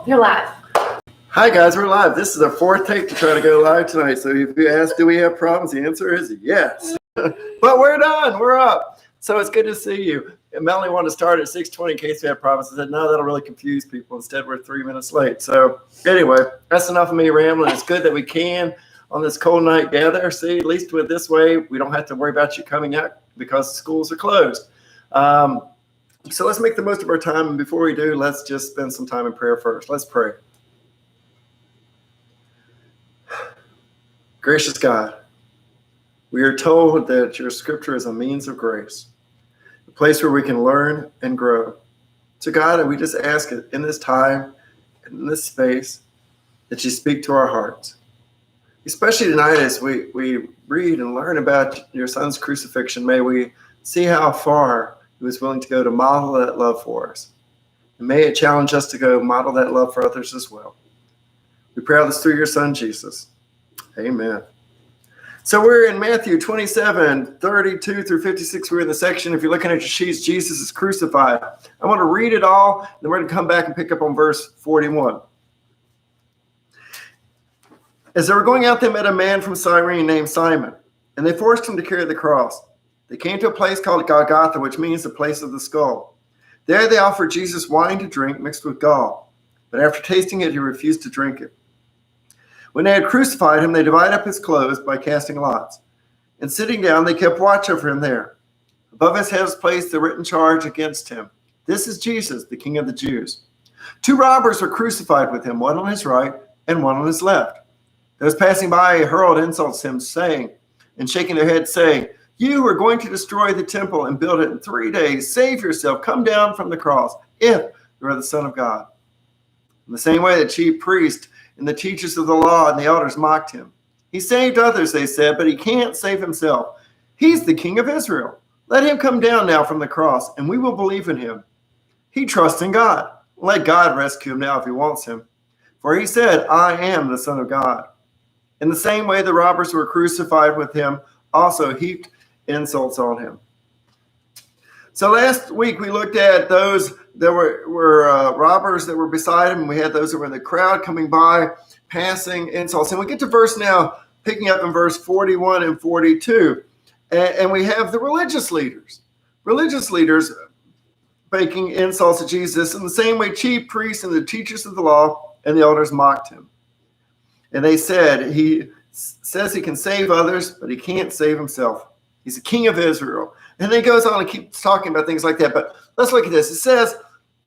You're live. Hi guys, we're live. This is our fourth take to try to go live tonight. So if you ask, do we have problems? The answer is yes. But we're done. We're up. So it's good to see you. And Melanie wanted to start at 6:20 in case we have problems. I said, no, that'll really confuse people. Instead, we're 3 minutes late. So anyway, that's enough of me rambling. It's good that we can on this cold night gather. See, at least with this way, we don't have to worry about you coming out because schools are closed. So let's make the most of our time. And before we do, let's just spend some time in prayer first. Let's pray. Gracious God, we are told that your scripture is a means of grace, a place where we can learn and grow. So God, we just ask it in this time, in this space, that you speak to our hearts. Especially tonight as we read and learn about your son's crucifixion, may we see how far he was willing to go to model that love for us. And may it challenge us to go model that love for others as well. We pray all this through your son, Jesus. Amen. So we're in Matthew 27, 32 through 56. We're in the section, if you're looking at your sheets, Jesus is crucified. I want to read it all, and then we're going to come back and pick up on verse 41. As they were going out, they met a man from Cyrene named Simon, and they forced him to carry the cross. They came to a place called Golgotha, which means the place of the skull. There they offered Jesus wine to drink mixed with gall, but after tasting it, he refused to drink it. When they had crucified him, they divided up his clothes by casting lots. And sitting down, they kept watch over him there. Above his head was placed the written charge against him. This is Jesus, the King of the Jews. 2 robbers were crucified with him, one on his right and one on his left. Those passing by hurled insults at him, saying, and shaking their heads, saying, "You are going to destroy the temple and build it in 3 days. Save yourself. Come down from the cross, if you are the Son of God." In the same way, the chief priest and the teachers of the law and the elders mocked him. He saved others, they said, but he can't save himself. He's the King of Israel. Let him come down now from the cross, and we will believe in him. He trusts in God. Let God rescue him now if he wants him. For he said, "I am the Son of God." In the same way, the robbers who were crucified with him also heaped insults on him. So last week we looked at those that were robbers that were beside him. We had those that were in the crowd coming by, passing insults. And we get to verse now, picking up in verse 41 and 42. And we have the religious leaders making insults at Jesus. In the same way, chief priests and the teachers of the law and the elders mocked him. And they said, he says he can save others, but he can't save himself. He's the King of Israel. And then he goes on and keeps talking about things like that. But let's look at this. It says,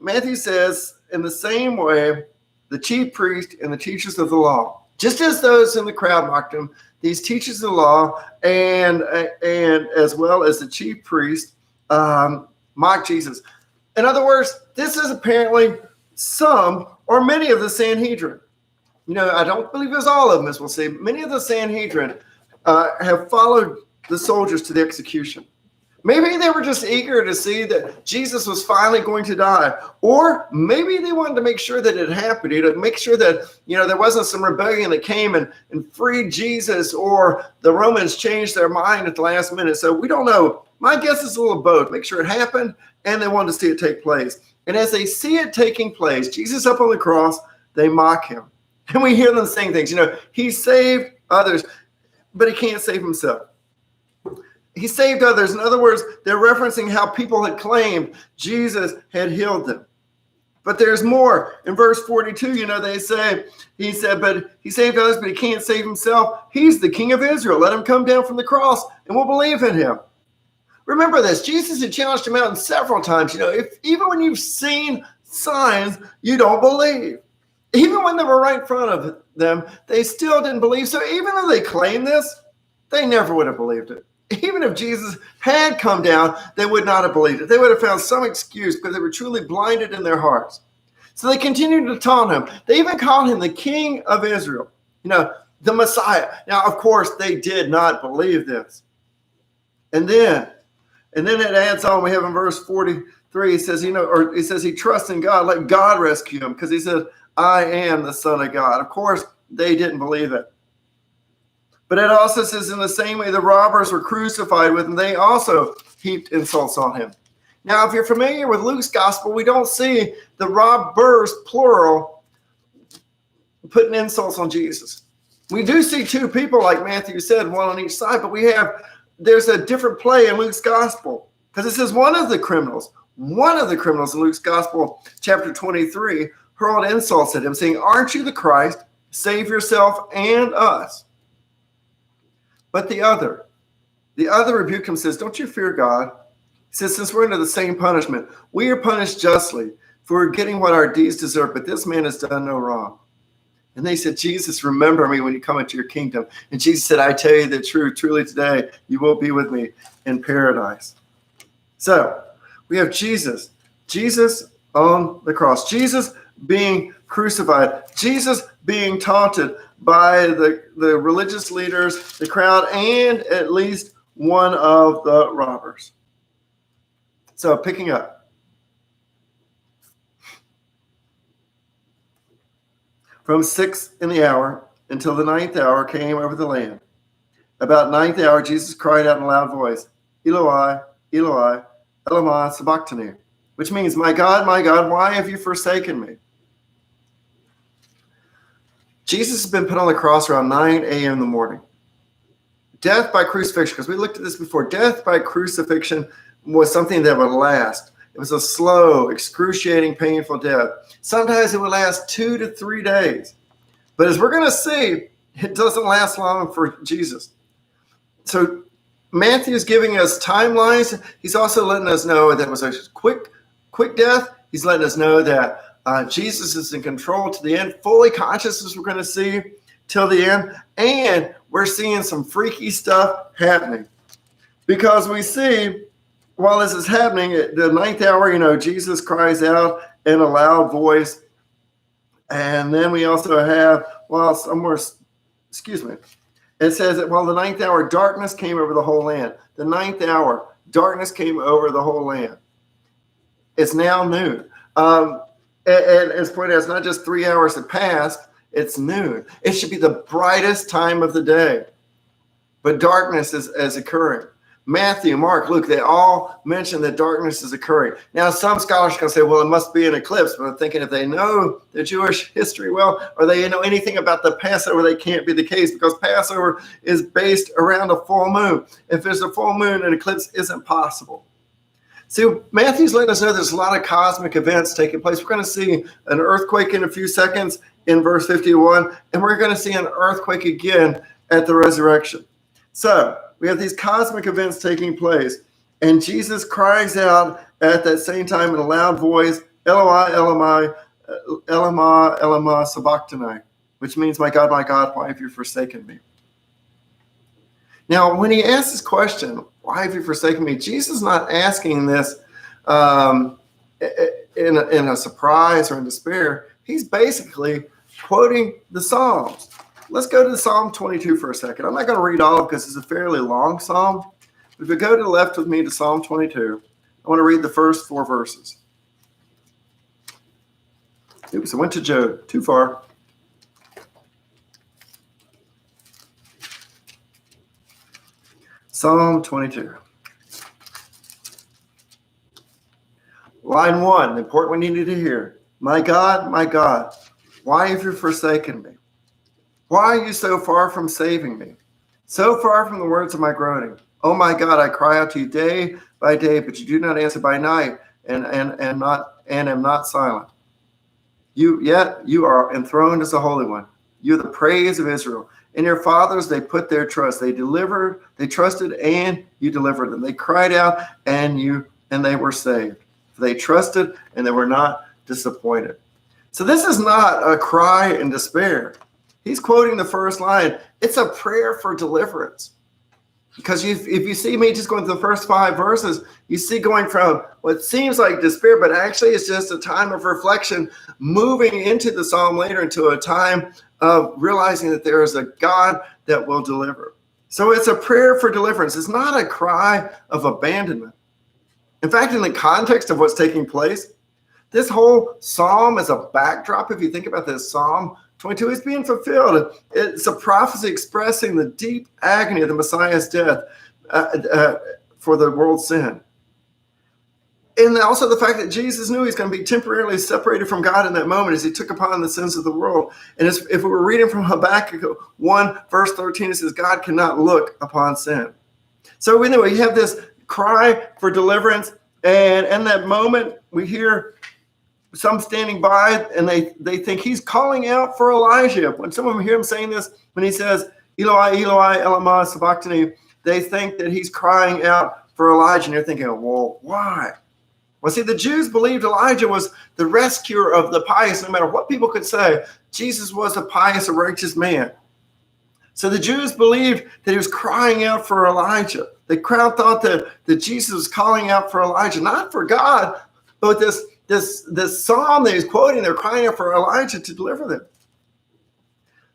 Matthew says, in the same way, the chief priest and the teachers of the law, just as those in the crowd mocked him, these teachers of the law and as well as the chief priest mocked Jesus. In other words, this is apparently some or many of the Sanhedrin. You know, I don't believe it was all of them, as we'll see. Many of the Sanhedrin have followed the soldiers to the execution. Maybe they were just eager to see that Jesus was finally going to die. Or maybe they wanted to make sure that it happened, to make sure that, there wasn't some rebellion that came and freed Jesus, or the Romans changed their mind at the last minute. So we don't know. My guess is a little both. Make sure it happened, and they wanted to see it take place. And as they see it taking place, Jesus up on the cross, they mock him. And we hear them saying things, he saved others, but he can't save himself. He saved others. In other words, they're referencing how people had claimed Jesus had healed them. But there's more. In verse 42, they say, he said, but he saved others, but he can't save himself. He's the King of Israel. Let him come down from the cross, and we'll believe in him. Remember this. Jesus had challenged him out several times. Even when you've seen signs, you don't believe. Even when they were right in front of them, they still didn't believe. So even though they claimed this, they never would have believed it. Even if Jesus had come down, they would not have believed it. They would have found some excuse because they were truly blinded in their hearts. So they continued to taunt him. They even called him the King of Israel, the Messiah. Now, of course, they did not believe this. And then it adds on. We have in verse 43, he says, he says he trusts in God. Let God rescue him, because he says, "I am the Son of God." Of course, they didn't believe it. But it also says in the same way the robbers were crucified with him, they also heaped insults on him. Now, if you're familiar with Luke's gospel, we don't see the robbers, plural, putting insults on Jesus. We do see two people, like Matthew said, one on each side, but there's a different play in Luke's gospel, because it says one of the criminals in Luke's gospel, chapter 23, hurled insults at him, saying, "Aren't you the Christ? Save yourself and us." But the other rebuked him, says, "Don't you fear God?" He says, "Since we're under the same punishment, we are punished justly, for we're getting what our deeds deserve, but this man has done no wrong." And they said, "Jesus, remember me when you come into your kingdom." And Jesus said, "I tell you the truth, truly today you will be with me in paradise." So we have Jesus on the cross, Jesus being crucified, Jesus being taunted by the religious leaders, the crowd, and at least one of the robbers. So picking up. From 6 in the hour until the 9th hour came over the land. About 9th hour, Jesus cried out in a loud voice, "Eloi, Eloi, lama sabachthani," which means, my God, why have you forsaken me?" Jesus has been put on the cross around 9 a.m. in the morning. Death by crucifixion, because we looked at this before, death by crucifixion was something that would last. It was a slow, excruciating, painful death. Sometimes it would last 2 to 3 days. But as we're going to see, it doesn't last long for Jesus. So Matthew is giving us timelines. He's also letting us know that it was a quick death. He's letting us know that Jesus is in control to the end, fully conscious, as we're going to see, till the end. And we're seeing some freaky stuff happening. Because we see, while this is happening, at the 9th hour, Jesus cries out in a loud voice. And then we also have, it says that while the 9th hour, darkness came over the whole land. The 9th hour, darkness came over the whole land. It's now noon. And as pointed out, it's not just 3 hours have passed, it's noon. It should be the brightest time of the day. But darkness is occurring. Matthew, Mark, Luke, they all mention that darkness is occurring. Now, some scholars can say, well, it must be an eclipse. But I'm thinking if they know the Jewish history well, or they know anything about the Passover, they can't be the case, because Passover is based around a full moon. If there's a full moon, an eclipse isn't possible. See, Matthew's letting us know there's a lot of cosmic events taking place. We're going to see an earthquake in a few seconds in verse 51, and we're going to see an earthquake again at the resurrection. So we have these cosmic events taking place, and Jesus cries out at that same time in a loud voice, "Eloi, Eloi, lama sabachthani," which means, my God, why have you forsaken me?" Now, when he asks this question, "Why have you forsaken me?" Jesus is not asking this in a surprise or in despair. He's basically quoting the Psalms. Let's go to Psalm 22 for a second. I'm not going to read all of it because it's a fairly long psalm. But if you go to the left with me to Psalm 22, I want to read the first 4 verses. Oops, I went to Job. Too far. Psalm 22. Line 1, the important one you need to hear. My God, why have you forsaken me? Why are you so far from saving me? So far from the words of my groaning. Oh my God, I cry out to you day by day, but you do not answer by night, and am not silent. Yet you are enthroned as the Holy One. You are the praise of Israel. In your fathers they put their trust. They trusted, and you delivered them. They cried out, and they were saved. They trusted, and they were not disappointed. So this is not a cry in despair. He's quoting the first line. It's a prayer for deliverance. Because if you see me just going through the first 5 verses, you see going from what seems like despair, but actually it's just a time of reflection, moving into the psalm later into a time of realizing that there is a God that will deliver. So it's a prayer for deliverance. It's not a cry of abandonment. In fact, in the context of what's taking place, this whole psalm is a backdrop. If you think about this, Psalm 22 is being fulfilled. It's a prophecy expressing the deep agony of the Messiah's death for the world's sin. And also the fact that Jesus knew he's going to be temporarily separated from God in that moment as he took upon the sins of the world. And if we were reading from Habakkuk 1, verse 13, it says, God cannot look upon sin. So anyway, you have this cry for deliverance. And in that moment, we hear some standing by, and they think he's calling out for Elijah. When some of them hear him saying this, when he says, Eloi, Eloi, elama sabachthani, they think that he's crying out for Elijah. And they're thinking, well, why? Well, see, the Jews believed Elijah was the rescuer of the pious. No matter what people could say, Jesus was a pious, a righteous man. So the Jews believed that he was crying out for Elijah. The crowd thought that Jesus was calling out for Elijah, not for God, but this psalm that he's quoting, they're crying out for Elijah to deliver them.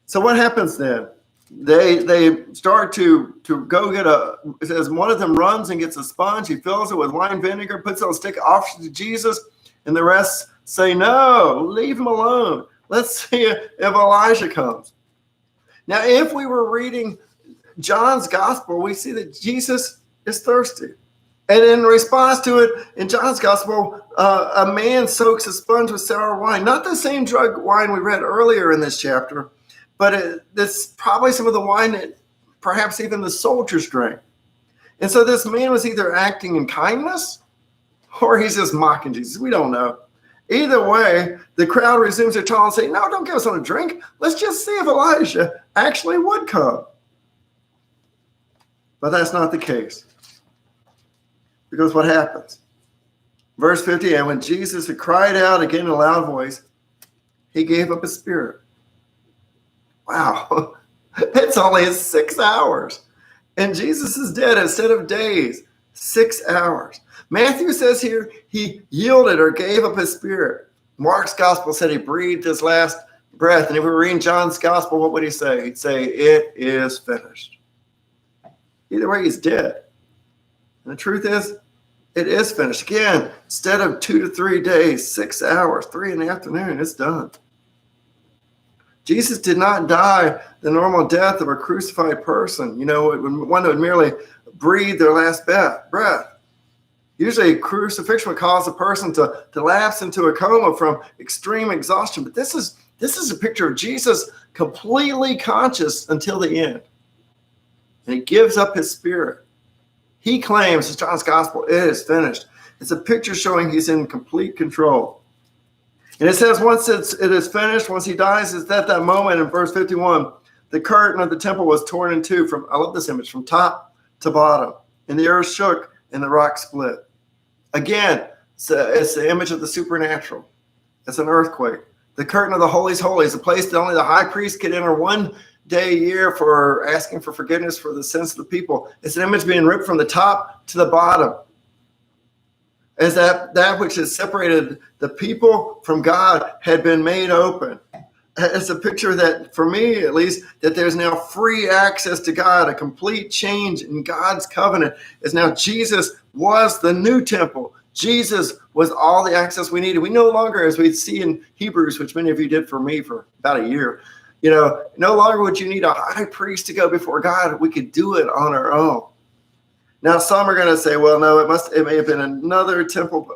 So what happens then? They start to go get it says one of them runs and gets a sponge. He fills it with wine vinegar, puts it on a stick, offers it to Jesus, and the rest say, no, leave him alone. Let's see if Elijah comes. Now, if we were reading John's gospel, we see that Jesus is thirsty. And in response to it, in John's gospel, a man soaks a sponge with sour wine. Not the same drug wine we read earlier in this chapter, but it's probably some of the wine that perhaps even the soldiers drank. And so this man was either acting in kindness or he's just mocking Jesus. We don't know. Either way, the crowd resumes their talk and say, no, don't give us on a drink. Let's just see if Elijah actually would come. But that's not the case. Because what happens? Verse 50, and when Jesus had cried out again in a loud voice, he gave up his spirit. Wow, it's only 6 hours. And Jesus is dead instead of days. 6 hours. Matthew says here he yielded or gave up his spirit. Mark's gospel said he breathed his last breath. And if we were reading John's gospel, what would he say? He'd say, it is finished. Either way, he's dead. And the truth is, it is finished. Again, instead of 2 to 3 days, 6 hours, 3 in the afternoon, it's done. Jesus did not die the normal death of a crucified person, one that would merely breathe their last breath. Usually crucifixion would cause a person to lapse into a coma from extreme exhaustion. But this is a picture of Jesus completely conscious until the end. And he gives up his spirit. He claims, in John's gospel, it is finished. It's a picture showing he's in complete control. And it says once it is finished, once he dies, it's at that moment in verse 51, the curtain of the temple was torn in two I love this image, from top to bottom. And the earth shook and the rock split. Again, it's the image of the supernatural. It's an earthquake. The curtain of the holies holies, a place that only the high priest could enter one day a year for asking for forgiveness for the sins of the people. It's an image being ripped from the top to the bottom. As that which has separated the people from God had been made open. It's a picture that, for me at least, that there's now free access to God, a complete change in God's covenant. As now Jesus was the new temple. Jesus was all the access we needed. We no longer, as we see in Hebrews, which many of you did for me for about a year, no longer would you need a high priest to go before God. We could do it on our own. Now, some are going to say, well, no, it may have been another temple.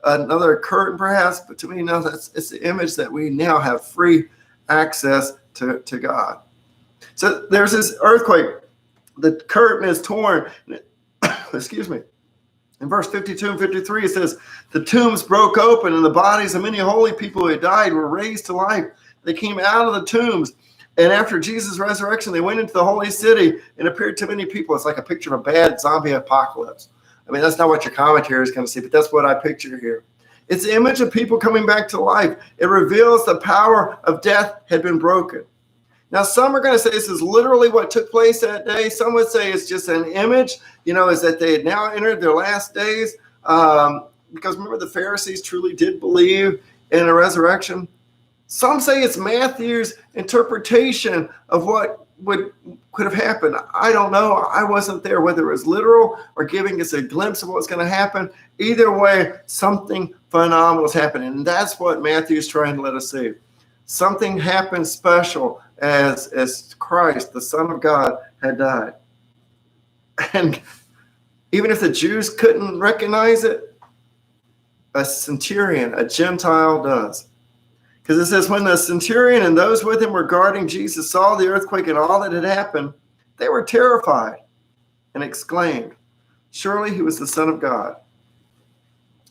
Another curtain perhaps, but to me, no, it's the image that we now have free access to God. So there's this earthquake. The curtain is torn. Excuse me. In verse 52 and 53, it says, the tombs broke open and the bodies of many holy people who had died were raised to life. They came out of the tombs. And after Jesus' resurrection, they went into the holy city and appeared to many people. It's like a picture of a bad zombie apocalypse. I mean, that's not what your commentary is going to see, but that's what I picture here. It's the image of people coming back to life. It reveals the power of death had been broken. Now, some are going to say this is literally what took place that day. Some would say it's just an image, is that they had now entered their last days. Because remember, the Pharisees truly did believe in a resurrection. Some say it's Matthew's interpretation of what could have happened. I don't know. I wasn't there, whether it was literal or giving us a glimpse of what's going to happen. Either way, something phenomenal is happening. And that's what Matthew's trying to let us see. Something happened special as Christ, the Son of God, had died. And even if the Jews couldn't recognize it, a centurion, a Gentile, does. Because it says, when the centurion and those with him regarding Jesus saw the earthquake and all that had happened, they were terrified and exclaimed, surely he was the Son of God.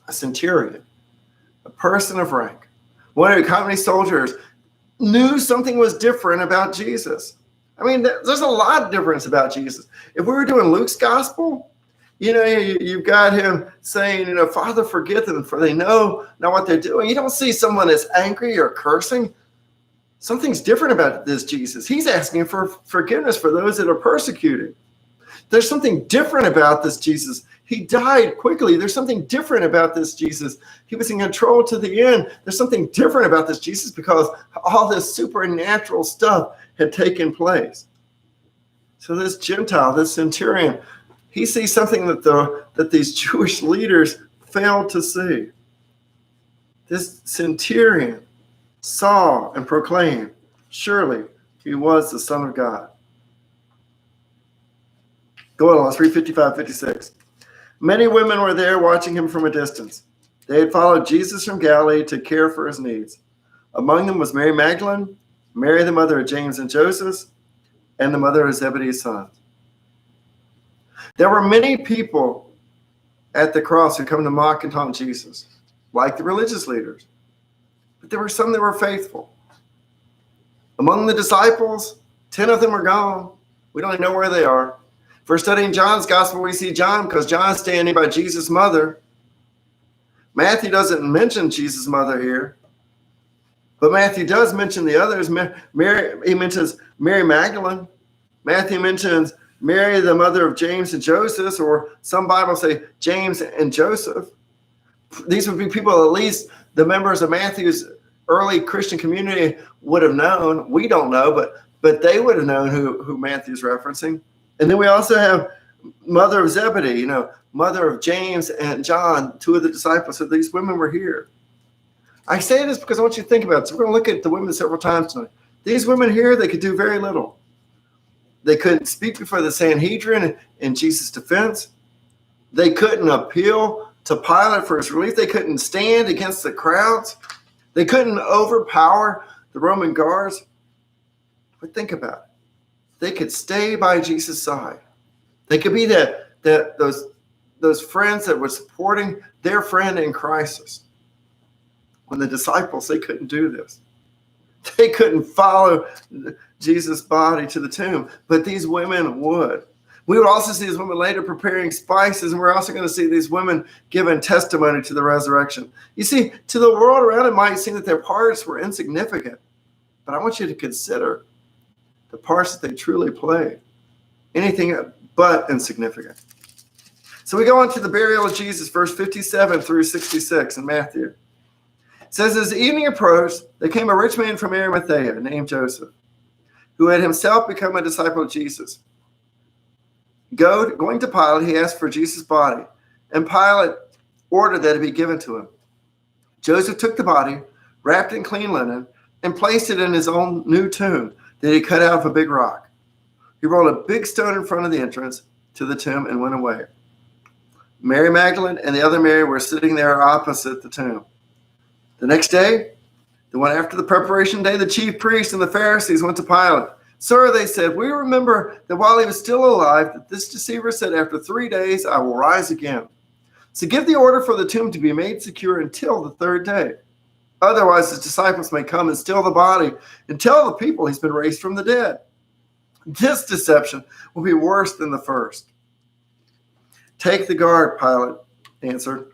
A centurion, a person of rank, one of the company soldiers, knew something was different about Jesus. I mean, there's a lot of difference about Jesus. If we were doing Luke's gospel, you've got him saying, Father, forgive them, for they know not what they're doing. You don't see someone that's angry or cursing. Something's different about this Jesus. He's asking for forgiveness for those that are persecuted. There's something different about this Jesus. He died quickly. There's something different about this Jesus. He was in control to the end. There's something different about this Jesus because all this supernatural stuff had taken place. So this Gentile, this centurion, he sees something that these Jewish leaders failed to see. This centurion saw and proclaimed, surely he was the Son of God. Go on, let's read 55, 56. Many women were there watching him from a distance. They had followed Jesus from Galilee to care for his needs. Among them was Mary Magdalene, Mary the mother of James and Joseph, and the mother of Zebedee's sons. There were many people at the cross who come to mock and taunt Jesus, like the religious leaders. But there were some that were faithful. Among the disciples, 10 of them are gone. We don't even know where they are. If we're studying John's gospel, we see John because John's standing by Jesus' mother. Matthew doesn't mention Jesus' mother here, but Matthew does mention the others. He mentions Mary Magdalene. Matthew mentions Mary, the mother of James and Joseph, or some Bibles say James and Joseph. These would be people at least the members of Matthew's early Christian community would have known. We don't know, but they would have known who Matthew's referencing. And then we also have mother of Zebedee, mother of James and John, two of the disciples. So these women were here. I say this because I want you to think about it. So we're going to look at the women several times tonight. These women here, they could do very little. They couldn't speak before the Sanhedrin in Jesus' defense. They couldn't appeal to Pilate for his relief. They couldn't stand against the crowds. They couldn't overpower the Roman guards. But think about it. They could stay by Jesus' side. They could be those friends that were supporting their friend in crisis. When the disciples, they couldn't do this. They couldn't follow Jesus' body to the tomb, but these women would. We would also see these women later preparing spices, and we're also going to see these women giving testimony to the resurrection. You see, to the world around, it might seem that their parts were insignificant, but I want you to consider the parts that they truly played. Anything but insignificant. So we go on to the burial of Jesus, verse 57 through 66 in Matthew. It says, as evening approached, there came a rich man from Arimathea named Joseph, who had himself become a disciple of Jesus. Going to Pilate, he asked for Jesus' body, and Pilate ordered that it be given to him. Joseph took the body, wrapped it in clean linen, and placed it in his own new tomb that he cut out of a big rock. He rolled a big stone in front of the entrance to the tomb and went away. Mary Magdalene and the other Mary were sitting there opposite the tomb. The next day, the one after the preparation day, the chief priests and the Pharisees went to Pilate. Sir, they said, we remember that while he was still alive, that this deceiver said, after 3 days, I will rise again. So give the order for the tomb to be made secure until the third day. Otherwise, his disciples may come and steal the body and tell the people he's been raised from the dead. This deception will be worse than the first. Take the guard, Pilate answered.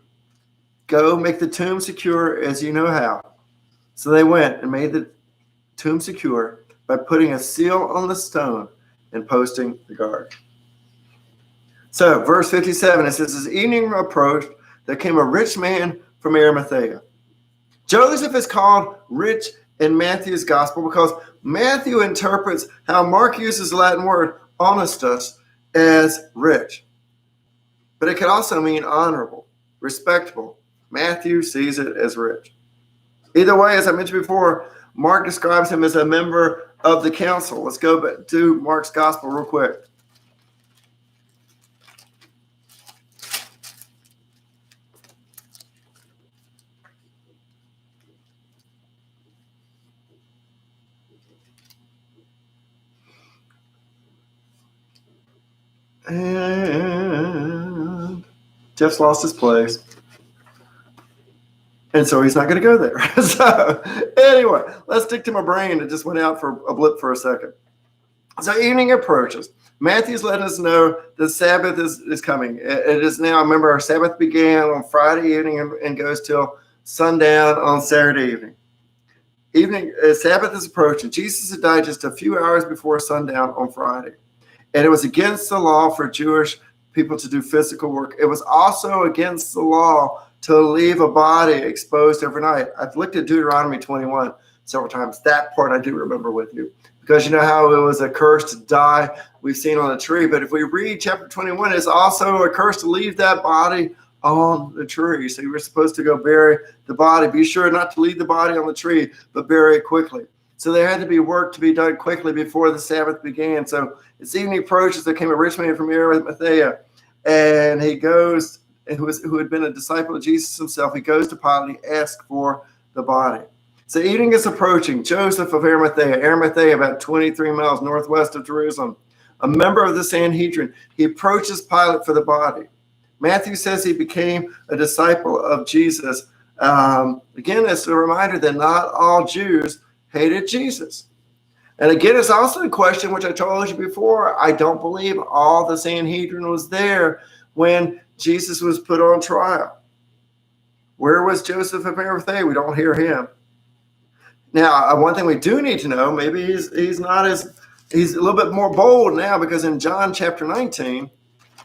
Go make the tomb secure as you know how. So they went and made the tomb secure by putting a seal on the stone and posting the guard. So, verse 57, it says, as evening approached, there came a rich man from Arimathea. Joseph is called rich in Matthew's gospel because Matthew interprets how Mark uses the Latin word honestus as rich. But it can also mean honorable, respectable. Matthew sees it as rich. Either way, as I mentioned before, Mark describes him as a member of the council. Let's go back to Mark's gospel real quick. And Jeff's lost his place. And so he's not going to go there. So anyway, let's stick to my brain. It just went out for a blip for a second. So evening approaches. Matthew's letting us know the Sabbath is coming. It is now, remember, our Sabbath began on Friday evening and goes till sundown on Saturday evening. Sabbath is approaching. Jesus had died just a few hours before sundown on Friday. And it was against the law for Jewish people to do physical work. It was also against the law to leave a body exposed overnight. I've looked at Deuteronomy 21 several times. That part I do remember with you. Because you know how it was a curse to die, we've seen on a tree. But if we read chapter 21, it's also a curse to leave that body on the tree. So you were supposed to go bury the body. Be sure not to leave the body on the tree, but bury it quickly. So there had to be work to be done quickly before the Sabbath began. So as evening approaches, there came a rich man from Arimathea, and he goes, who had been a disciple of Jesus himself. He goes to Pilate and he asks for the body. So evening is approaching. Joseph of Arimathea, about 23 miles northwest of Jerusalem, a member of the Sanhedrin. He approaches Pilate for the body. Matthew says he became a disciple of Jesus. Again, it's a reminder that not all Jews hated Jesus. And again, it's also a question, which I told you before, I don't believe all the Sanhedrin was there when Jesus was put on trial. Where was Joseph of Arimathea? We don't hear him. Now, one thing we do need to know, maybe he's a little bit more bold now, because in John chapter 19,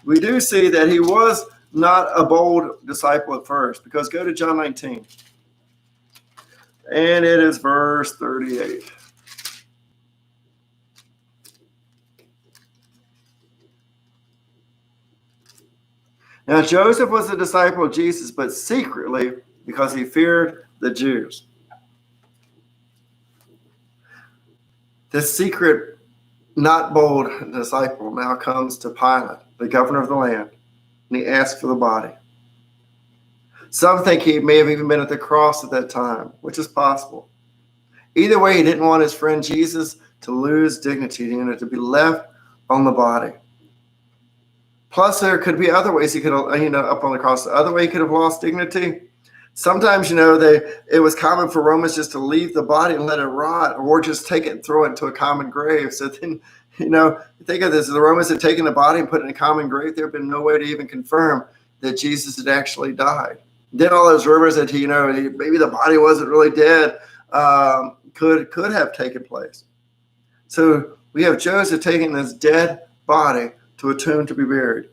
we do see that he was not a bold disciple at first. Because go to John 19, and it is verse 38. Now, Joseph was a disciple of Jesus, but secretly, because he feared the Jews. This secret, not bold disciple now comes to Pilate, the governor of the land, and he asks for the body. Some think he may have even been at the cross at that time, which is possible. Either way, he didn't want his friend Jesus to lose dignity, to be left on the body. Plus, there could be other ways he could have, up on the cross. The other way he could have lost dignity. Sometimes, it was common for Romans just to leave the body and let it rot, or just take it and throw it into a common grave. So then, think of this. The Romans had taken the body and put it in a common grave. There had been no way to even confirm that Jesus had actually died. Then all those rumors that, maybe the body wasn't really dead could have taken place. So we have Joseph taking this dead body to a tomb to be buried.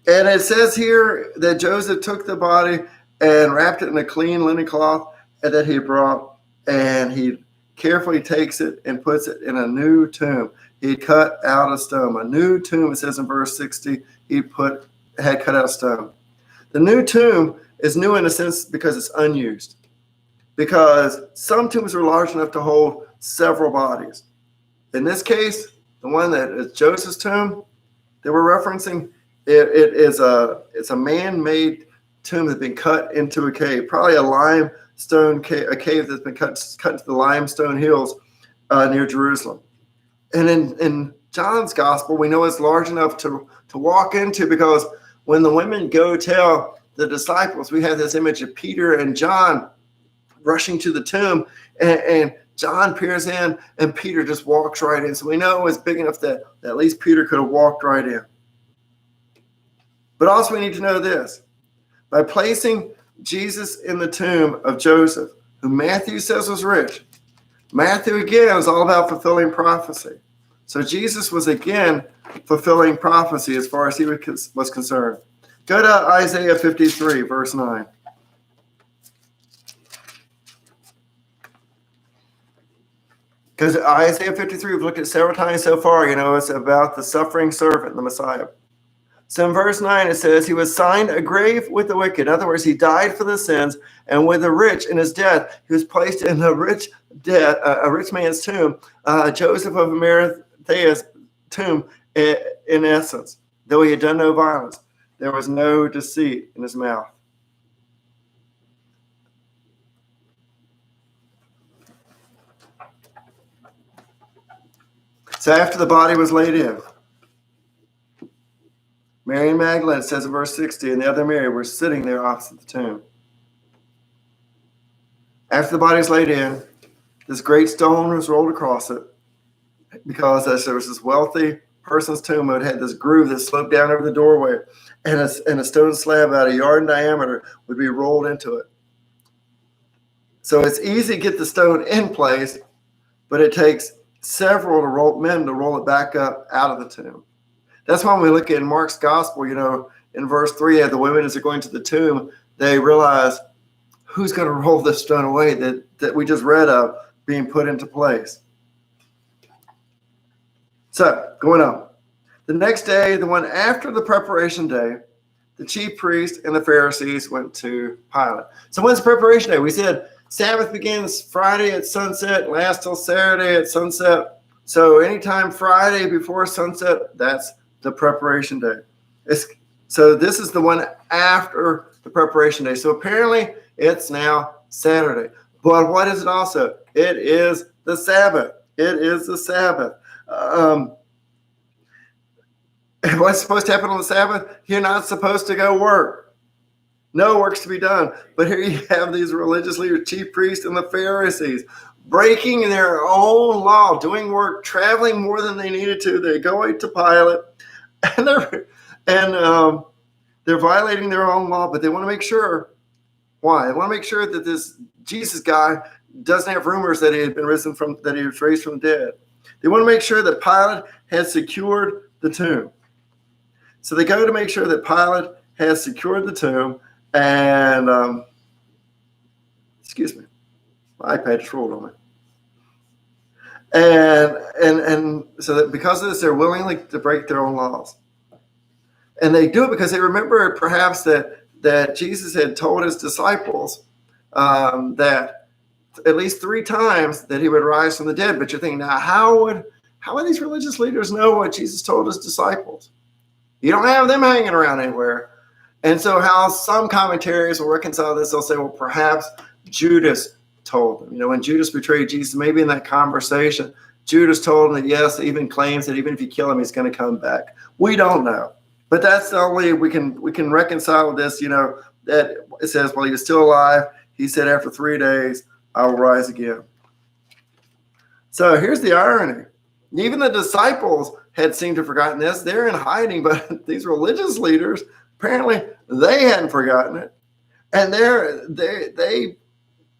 And it says here that Joseph took the body and wrapped it in a clean linen cloth that he brought, and he carefully takes it and puts it in a new tomb. He cut out a stone. A new tomb, it says in verse 60, had cut out a stone. The new tomb is new in a sense because it's unused. Because some tombs are large enough to hold several bodies. In this case, the one that is Joseph's tomb that we're referencing, it's a man-made tomb that's been cut into a cave, probably a limestone cave, a cave that's been cut into the limestone hills near Jerusalem. And in John's gospel, we know it's large enough to walk into, because when the women go tell the disciples, we have this image of Peter and John rushing to the tomb, and John peers in, and Peter just walks right in. So we know it was big enough that at least Peter could have walked right in. But also we need to know this. By placing Jesus in the tomb of Joseph, who Matthew says was rich, Matthew, again, is all about fulfilling prophecy. So Jesus was, again, fulfilling prophecy as far as he was concerned. Go to Isaiah 53, verse 9. Because Isaiah 53, we've looked at several times so far, it's about the suffering servant, the Messiah. So in verse 9, it says, he was assigned a grave with the wicked. In other words, he died for the sins, and with the rich in his death, he was placed in a rich man's tomb, Joseph of Arimathea's tomb, in essence. Though he had done no violence, there was no deceit in his mouth. So after the body was laid in, Mary Magdalene, it says in verse 60, and the other Mary were sitting there opposite the tomb. After the body was laid in, this great stone was rolled across it, because there was this wealthy person's tomb that had this groove that sloped down over the doorway, and a stone slab about a yard in diameter would be rolled into it. So it's easy to get the stone in place, but it takes several men to roll it back up out of the tomb. That's why when we look at Mark's gospel, in verse 3, the women as they're going to the tomb, they realize, who's going to roll this stone away that we just read of being put into place? So, going on. The next day, the one after the preparation day, the chief priest and the Pharisees went to Pilate. So when's preparation day? We said Sabbath begins Friday at sunset, lasts till Saturday at sunset. So anytime Friday before sunset, that's the preparation day. So this is the one after the preparation day. So apparently it's now Saturday. But what is it also? It is the Sabbath. It is the Sabbath. What's supposed to happen on the Sabbath? You're not supposed to go work. No work's to be done. But here you have these religious leaders, chief priests and the Pharisees, breaking their own law, doing work, traveling more than they needed to. They go out to Pilate, and they're violating their own law, but they want to make sure. Why? They want to make sure that this Jesus guy doesn't have rumors that he was raised from the dead. They want to make sure that Pilate has secured the tomb. So they go to make sure that Pilate has secured the tomb, and excuse me, my iPad just rolled on me. And so that because of this, they're willing to break their own laws. And they do it because they remember perhaps that Jesus had told his disciples that at least 3 times that he would rise from the dead. But you're thinking, now how would these religious leaders know what Jesus told his disciples? You don't have them hanging around anywhere. And so how some commentaries will reconcile this, they'll say, well, perhaps Judas told them. When Judas betrayed Jesus, maybe in that conversation, Judas told him that, yes, even claims that even if you kill him, he's going to come back. We don't know. But that's the only we can reconcile this, that it says, well, he was still alive. He said, after 3 days, I will rise again. So here's the irony. Even the disciples had seemed to have forgotten this. They're in hiding, but these religious leaders, apparently they hadn't forgotten it. And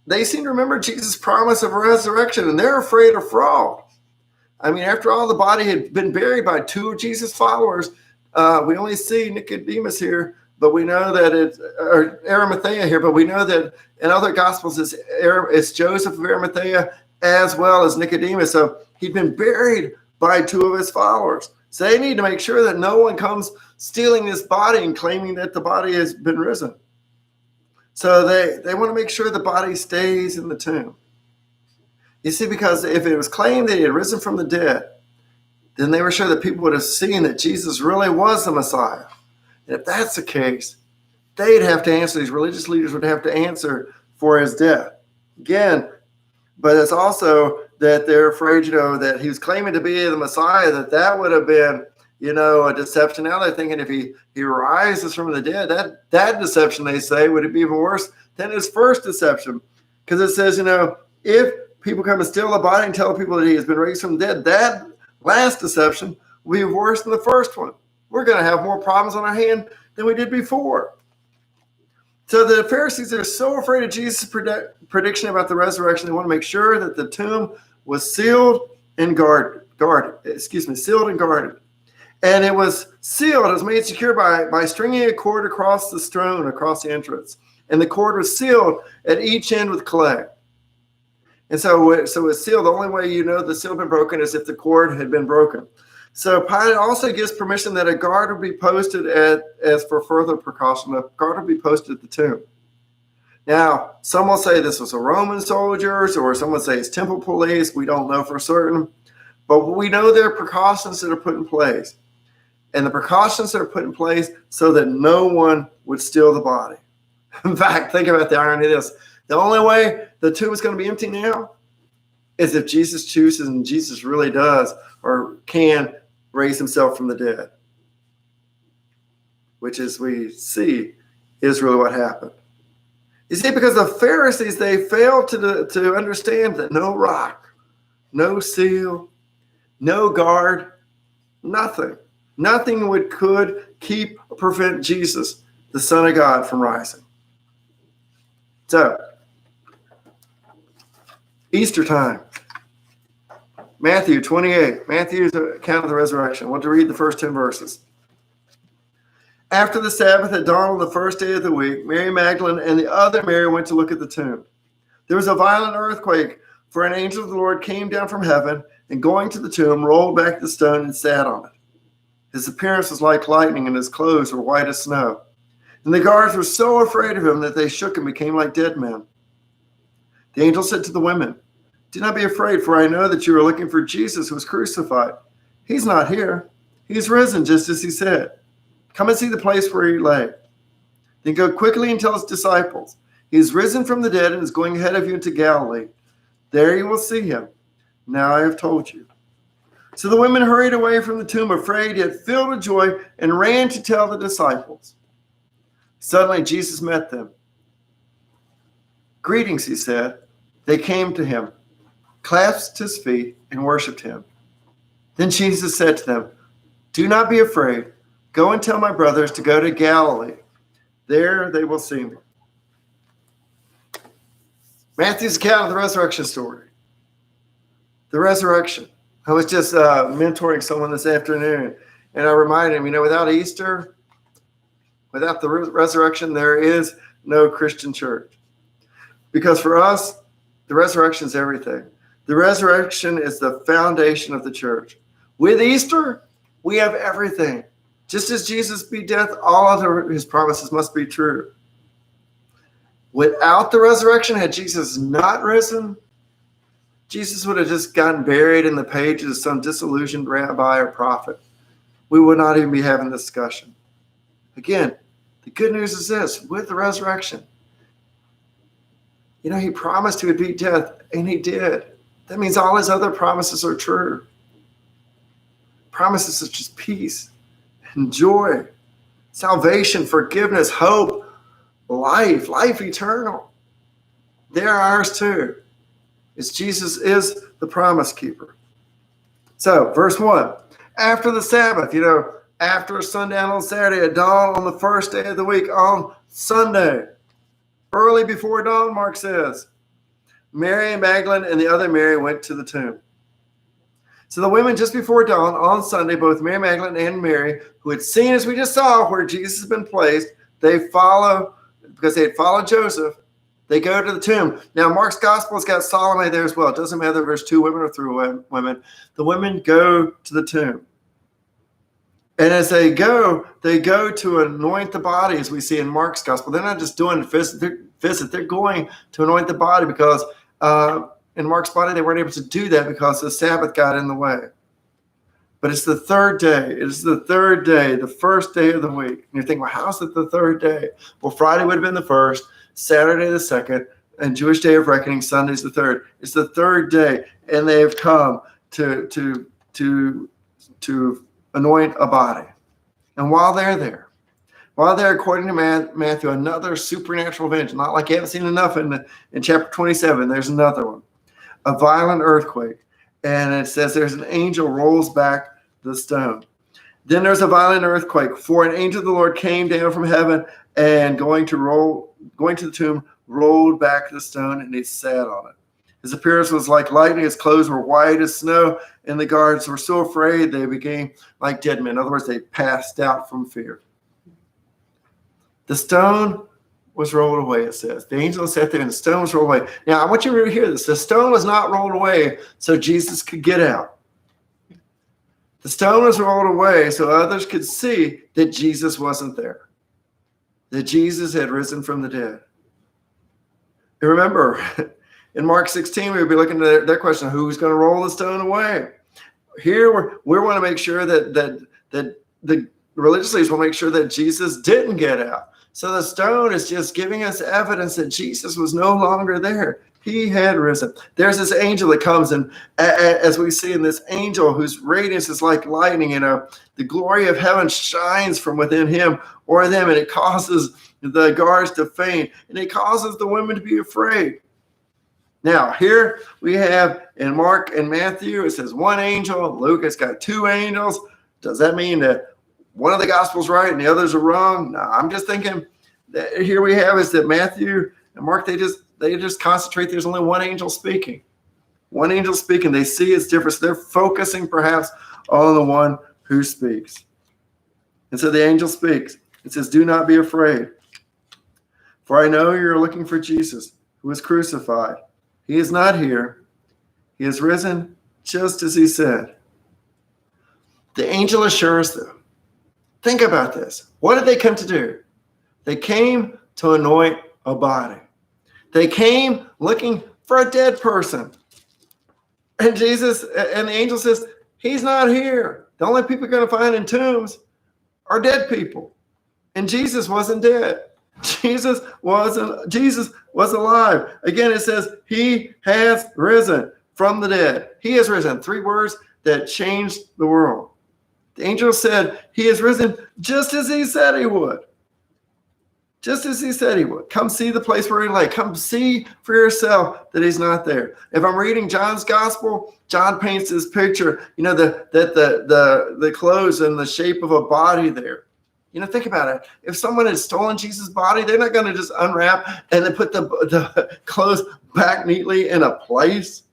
they seem to remember Jesus' promise of resurrection, and they're afraid of fraud. I mean, after all, the body had been buried by 2 of Jesus' followers. We only see Nicodemus here, but we know that or Arimathea here, but we know that in other Gospels it's Joseph of Arimathea as well as Nicodemus. So he'd been buried by 2 of his followers. So they need to make sure that no one comes stealing this body and claiming that the body has been risen. So they want to make sure the body stays in the tomb. You see, because if it was claimed that he had risen from the dead, then they were sure that people would have seen that Jesus really was the Messiah. And if that's the case, they'd have to answer, these religious leaders would have to answer for his death. Again, but it's also that they're afraid, that he was claiming to be the Messiah, that would have been, a deception. Now they're thinking if he rises from the dead, that deception, they say, would it be even worse than his first deception? Because it says, if people come and steal the body and tell people that he has been raised from the dead, that last deception will be worse than the first one. We're going to have more problems on our hand than we did before. So the Pharisees are so afraid of Jesus' prediction about the resurrection, they want to make sure that the tomb was sealed and guarded. Sealed and guarded. And it was sealed, it was made secure by stringing a cord across the stone, across the entrance. And the cord was sealed at each end with clay. And so it's sealed. The only way the seal had been broken is if the cord had been broken. So Pilate also gives permission that a guard would be posted as for further precaution. A guard would be posted at the tomb. Now, some will say this was a Roman soldiers, or some would say it's temple police. We don't know for certain. But we know there are precautions that are put in place. And the precautions that are put in place so that no one would steal the body. In fact, think about the irony of this. The only way the tomb is going to be empty now as if Jesus chooses and Jesus really does or can raise himself from the dead, which, as we see, is really what happened. You see, because the Pharisees, they failed to understand that no rock, no seal, no guard, nothing could keep or prevent Jesus, the Son of God, from rising. So, Easter time. Matthew 28. Matthew's account of the resurrection. I want to read the first 10 verses. After the Sabbath at dawn on the first day of the week, Mary Magdalene and the other Mary went to look at the tomb. There was a violent earthquake, for an angel of the Lord came down from heaven and, going to the tomb, rolled back the stone and sat on it. His appearance was like lightning, and his clothes were white as snow. And the guards were so afraid of him that they shook and became like dead men. The angel said to the women, "Do not be afraid, for I know that you are looking for Jesus who was crucified. He's not here. He's risen, just as he said. Come and see the place where he lay. Then go quickly and tell his disciples, he is risen from the dead and is going ahead of you into Galilee. There you will see him. Now I have told you." So the women hurried away from the tomb, afraid yet filled with joy, and ran to tell the disciples. Suddenly Jesus met them. "Greetings," he said. They came to him, clasped his feet, and worshipped him. Then Jesus said to them, "Do not be afraid. Go and tell my brothers to go to Galilee. There they will see me." Matthew's account of the resurrection story. The resurrection. I was just mentoring someone this afternoon, and I reminded him, without Easter, without the resurrection, there is no Christian church. Because for us, the resurrection is everything. The resurrection is the foundation of the church. With Easter, we have everything. Just as Jesus beat death, all of his promises must be true. Without the resurrection, had Jesus not risen, Jesus would have just gotten buried in the pages of some disillusioned rabbi or prophet. We would not even be having this discussion. Again, the good news is this: with the resurrection, he promised he would beat death, and he did. That means all his other promises are true. Promises such as peace and joy, salvation, forgiveness, hope, life eternal. They're ours too, as Jesus is the promise keeper. So, verse 1, after the Sabbath, after sundown on Saturday, at dawn on the first day of the week, on Sunday, early before dawn, Mark says, Mary Magdalene and the other Mary went to the tomb. So the women just before dawn on Sunday, both Mary Magdalene and Mary, who had seen, as we just saw, where Jesus had been placed, they follow, because they had followed Joseph, they go to the tomb. Now, Mark's gospel has got Salome there as well. It doesn't matter if there's two women or three women. The women go to the tomb. And as they go to anoint the body, as we see in Mark's gospel. They're not just doing a visit. They're going to anoint the body because in Mark's body, they weren't able to do that because the Sabbath got in the way. But it's the third day. It is the third day, the first day of the week. And you're thinking, well, how's it the third day? Well, Friday would have been the first, Saturday the second, and Jewish Day of Reckoning, Sunday's the third. It's the third day, and they have come to anoint a body. And while they're there, according to Matthew, another supernatural event, not like you haven't seen enough in chapter 27, there's another one. A violent earthquake. And it says there's an angel rolls back the stone. Then there's a violent earthquake, for an angel of the Lord came down from heaven and going to the tomb, rolled back the stone, and he sat on it. His appearance was like lightning. His clothes were white as snow, and the guards were so afraid they became like dead men. In other words, they passed out from fear. The stone was rolled away, it says. The angel sat there, and the stone was rolled away. Now, I want you to hear this. The stone was not rolled away so Jesus could get out. The stone was rolled away so others could see that Jesus wasn't there, that Jesus had risen from the dead. And remember, in Mark 16, we would be looking at their question, who's going to roll the stone away? Here, we want to make sure that the religious leaders will make sure that Jesus didn't get out. So the stone is just giving us evidence that Jesus was no longer there. he had risen. There's this angel that comes, and as we see in this angel whose radiance is like lightning, the glory of heaven shines from within him or them, and it causes the guards to faint, and it causes the women to be afraid. Now, here we have in Mark and Matthew, it says one angel. Luke has got two angels. Does that mean that one of the gospels right and the others are wrong? No, I'm just thinking that here we have is that Matthew and Mark, they just concentrate. There's only one angel speaking. One angel speaking. They see it's different. So they're focusing perhaps on the one who speaks. And so the angel speaks. It says, do not be afraid, for I know you're looking for Jesus, who was crucified. He is not here. He is risen just as he said. The angel assures them. Think about this. What did they come to do? They came to anoint a body. They came looking for a dead person. And the angel says, he's not here. The only people you're going to find in tombs are dead people. And Jesus wasn't dead. Jesus was alive. Again, it says he has risen from the dead. He has risen. 3 words that changed the world. The angel said he has risen just as he said he would. Just as he said he would. Come see the place where he lay. Come see for yourself that he's not there. If I'm reading John's gospel, John paints this picture, the clothes and the shape of a body there. Think about it. If someone had stolen Jesus' body, they're not going to just unwrap and then put the clothes back neatly in a place.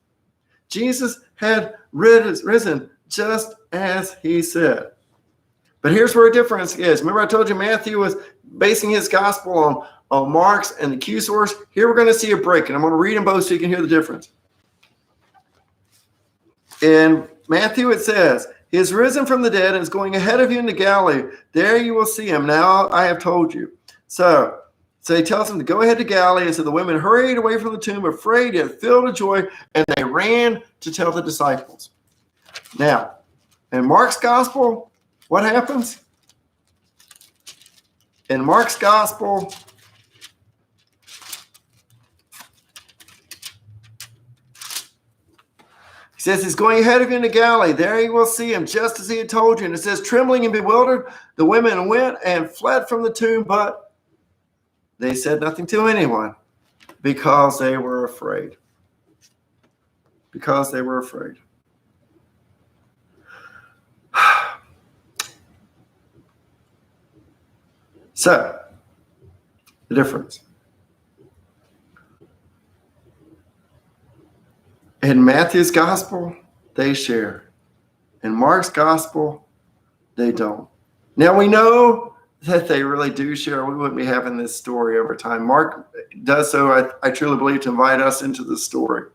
Jesus had risen just as he said. But here's where a difference is. Remember I told you Matthew was basing his gospel on Mark's and the Q source. Here we're going to see a break, and I'm going to read them both so you can hear the difference. In Matthew it says, he is risen from the dead and is going ahead of you into Galilee. There you will see him. Now I have told you. So he tells them to go ahead to Galilee. And so the women hurried away from the tomb, afraid yet filled with joy, and they ran to tell the disciples. Now, in Mark's gospel, what happens? In Mark's gospel, he says he's going ahead of you into Galilee. There you will see him, just as he had told you. And it says, trembling and bewildered, the women went and fled from the tomb, but they said nothing to anyone because they were afraid. Because they were afraid. So, the difference. In Matthew's gospel, they share. In Mark's gospel, they don't. Now we know that they really do share. We wouldn't be having this story over time. Mark does so, I truly believe, to invite us into the story.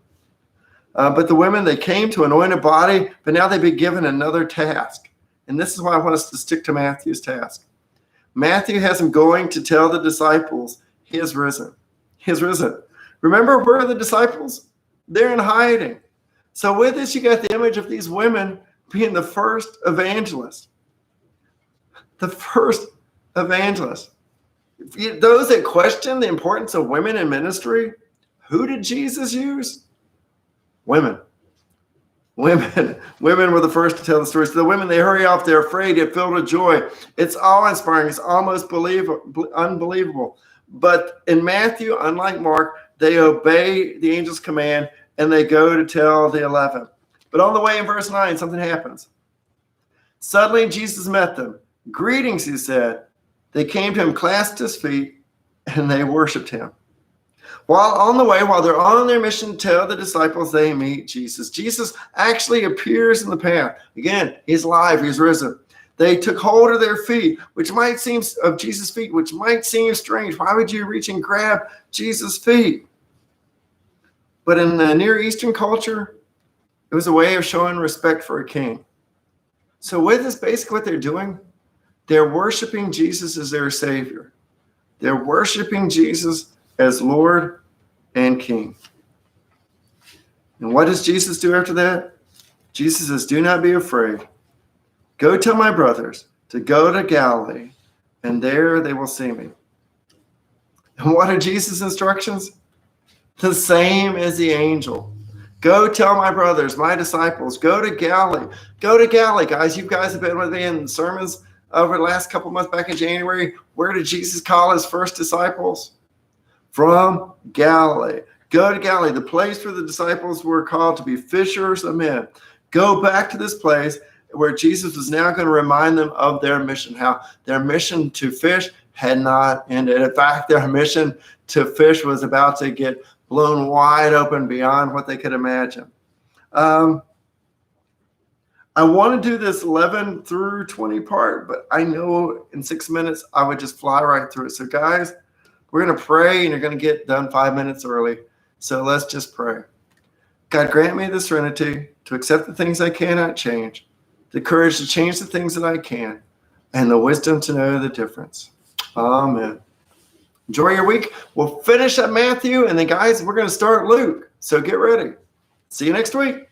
But the women, they came to anoint a body, but now they've been given another task. And this is why I want us to stick to Matthew's task. Matthew has him going to tell the disciples he has risen. He has risen. Remember, where are the disciples? They're in hiding. So with this, you got the image of these women being the first evangelists. The first evangelists. Those that question the importance of women in ministry, who did Jesus use? Women. Women were the first to tell the story. So the women, they hurry off. They're afraid. They're filled with joy. It's awe-inspiring. It's almost unbelievable. But in Matthew, unlike Mark, they obey the angel's command and they go to tell the 11. But on the way in verse 9, something happens. Suddenly Jesus met them. Greetings, he said. They came to him, clasped his feet, and they worshiped him. While on the way, while they're on their mission to tell the disciples, they meet Jesus. Jesus actually appears in the path. Again, he's alive, he's risen. They took hold of their feet, of Jesus' feet, which might seem strange. Why would you reach and grab Jesus' feet? But in the Near Eastern culture, it was a way of showing respect for a king. So with this, basically what they're doing, they're worshiping Jesus as their Savior. They're worshiping Jesus as Lord and King. And what does Jesus do after that? Jesus says, do not be afraid. Go tell my brothers to go to Galilee, and there they will see me. And what are Jesus' instructions? The same as the angel. Go tell my brothers, my disciples, go to Galilee. Go to Galilee, guys. You guys have been with me in sermons over the last couple months back in January. Where did Jesus call his first disciples? From Galilee. Go to Galilee, the place where the disciples were called to be fishers of men. Go back to this place where Jesus was now going to remind them of their mission, how their mission to fish had not ended. In fact, their mission to fish was about to get blown wide open beyond what they could imagine. I want to do this 11 through 20 part, but I know in 6 minutes I would just fly right through it. So guys, we're going to pray and you're going to get done 5 minutes early. So let's just pray. God, grant me the serenity to accept the things I cannot change, the courage to change the things that I can, and the wisdom to know the difference. Amen. Enjoy your week. We'll finish at Matthew, and then, guys, we're going to start Luke. So get ready. See you next week.